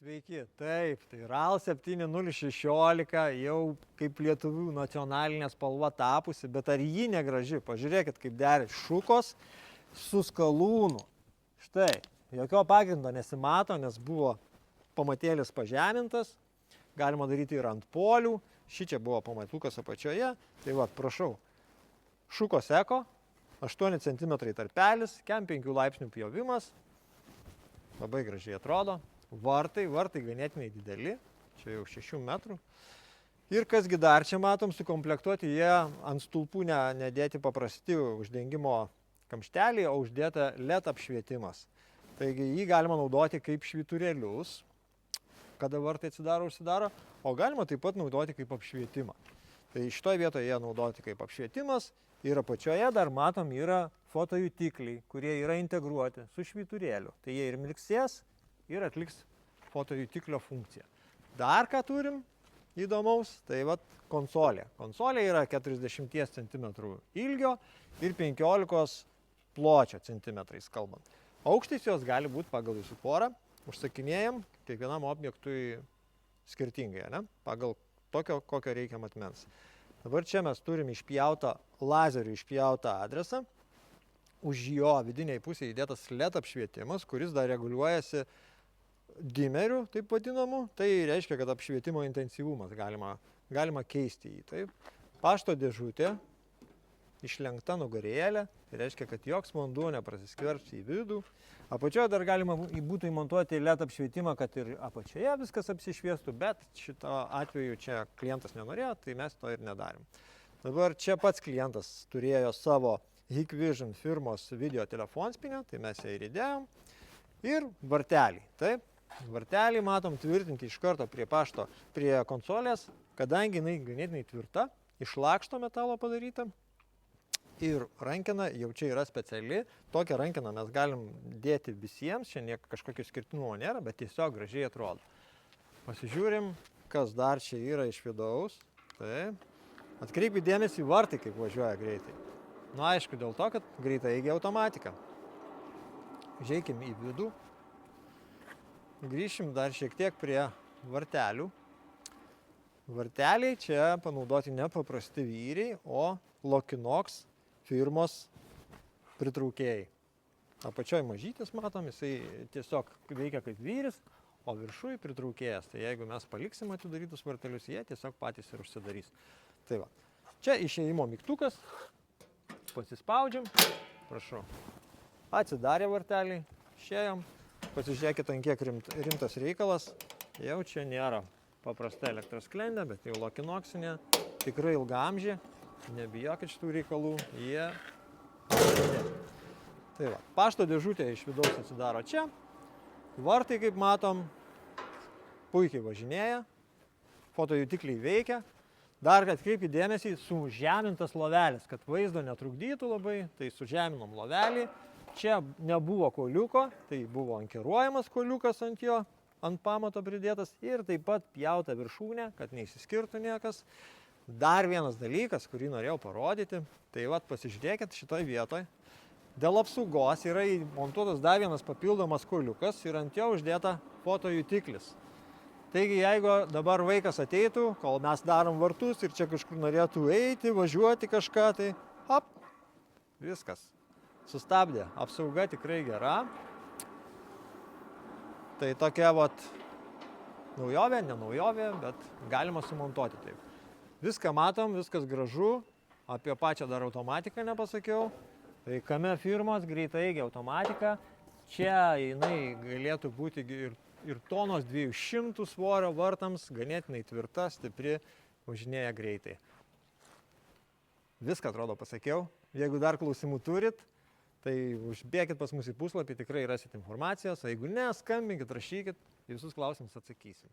Sveiki, taip, tai RAL 7016 jau kaip lietuvių nacionalinė spalva tapusi, bet ar ji negraži? Pažiūrėkit, kaip deri šukos su skalūnu. Štai, jokio pagrindo nesimato, nes buvo pamatėlis pažemintas, galima daryti ir ant polių, šičia buvo pamatukas apačioje, tai va, prašau, šukos eko, 8 cm tarpelis, kem 5 laipsnių pjovimas, labai gražiai atrodo. Vartai ganėtinai dideli, čia jau 6 metrų. Ir kasgi dar čia matom, sukomplektuoti jie ant stulpų nedėti paprasti uždengimo kamštelį, o uždėta LED apšvietimas. Taigi jį galima naudoti kaip švyturėlius, kada vartai atsidaro, užsidaro, o galima taip pat naudoti kaip apšvietimą. Tai šitoje vietoje jie naudoti kaip apšvietimas ir apačioje dar matom yra fotojutikliai, kurie yra integruoti su švyturėliu. Tai jie ir mirksės ir atliks fotojutiklio funkciją. Dar ką turim įdomaus, tai vat konsolė. Konsolė yra 40 cm ilgio ir 15 pločio centimetrais kalbant. Aukštis jos gali būti pagal jūsų porą. Užsakinėjam kiekvienam objektui skirtingai, ne? Pagal tokio, kokio reikia matmens. Dabar čia mes turim išpjautą, lazeriu išpjautą adresą. Už jo vidiniai pusėje įdėtas LED apšvietimas, kuris dar reguliuojasi dimerių, taip vadinamų. Tai reiškia, kad apšvietimo intensyvumas galima keisti jį. Taip. Pašto dėžutė, išlenkta nugarėlė, tai reiškia, kad joks vanduo neprasiskverbs į vidų. Apačioje dar galima būtų įmontuoti LED apšvietimą, kad ir apačioje viskas apsišviestų, bet šito atveju čia klientas nenorėjo, tai mes to ir nedarėm. Dabar čia pats klientas turėjo savo Hikvision firmos video telefonspinę, tai mes ją ir įdėjom. Ir vartelį, taip. Vartelį matom tvirtinti iš karto prie konsolės, kadangi jinai ganėtinai tvirta, iš lakšto metalo padaryta. Ir rankena jau čia yra speciali. Tokią rankeną mes galim dėti visiems, čia kažkokio skirtinumo nėra, bet tiesiog gražiai atrodo. Pasižiūrim, kas dar čia yra iš vidaus. Taip. Atkreipkite dėmesį vartai, kaip važiuoja greitai. Na, aišku, dėl to, kad greitaeigė automatika. Žiūrėkim į vidų. Grįšim dar šiek tiek prie vartelių. Varteliai čia panaudoti ne paprasti vyriai, o Lokinox firmos pritraukėjai. Apačioj mažytis matom, jisai tiesiog veikia kaip vyris, o viršui pritraukėjas. Tai jeigu mes paliksim atidarytus vartelius, jie tiesiog patys ir užsidarys. Tai va. Čia išėjimo mygtukas. Pasispaudžiam. Prašau. Atsidarė varteliai. Išėjom. Pasižiūrėkit, ant kiek rimtas reikalas. Jau čia nėra paprasta elektros sklendė, bet jau Lokinoxinė. Tikrai ilgaamžė. Nebijokit šitų reikalų. Jie. Tai va. Pašto dėžutė iš vidaus atsidaro čia. Vartai, kaip matom, puikiai važinėja. Fotojutikliai veikia. Dar atkreipkite dėmesį, sužemintas lovelis, kad vaizdo netrukdytų labai, tai sužeminom lovelį. Čia nebuvo koliuko, tai buvo ankeruojamas koliukas ant jo, ant pamato pridėtas ir taip pat pjauta viršūnė, kad neįsiskirtų niekas. Dar vienas dalykas, kurį norėjau parodyti, tai vat pasižiūrėkit šitoj vietoj. Dėl apsaugos yra įmontuotas dar vienas papildomas koliukas ir ant jo uždėta fotojutiklis. Taigi, jeigu dabar vaikas ateitų, kol mes darom vartus ir čia kažkur norėtų eiti, važiuoti kažką, tai hop, viskas. Sustabdė. Apsauga tikrai gera. Tai tokia vat naujovė, ne naujovė, bet galima sumontuoti taip. Viską matom, viskas gražu. Apie pačią dar automatiką nepasakiau. Tai kame firmos greitaeigė automatika. Čia jinai galėtų būti ir tonos 200 svorio vartams, ganėtinai tvirta, stipri, važinėja greitai. Viską atrodo pasakiau. Jeigu dar klausimų turit, tai užbėkit pas mus į puslapį, tikrai rasit informacijos. O jeigu ne, skambinkit, rašykit, visus klausimus atsakysim.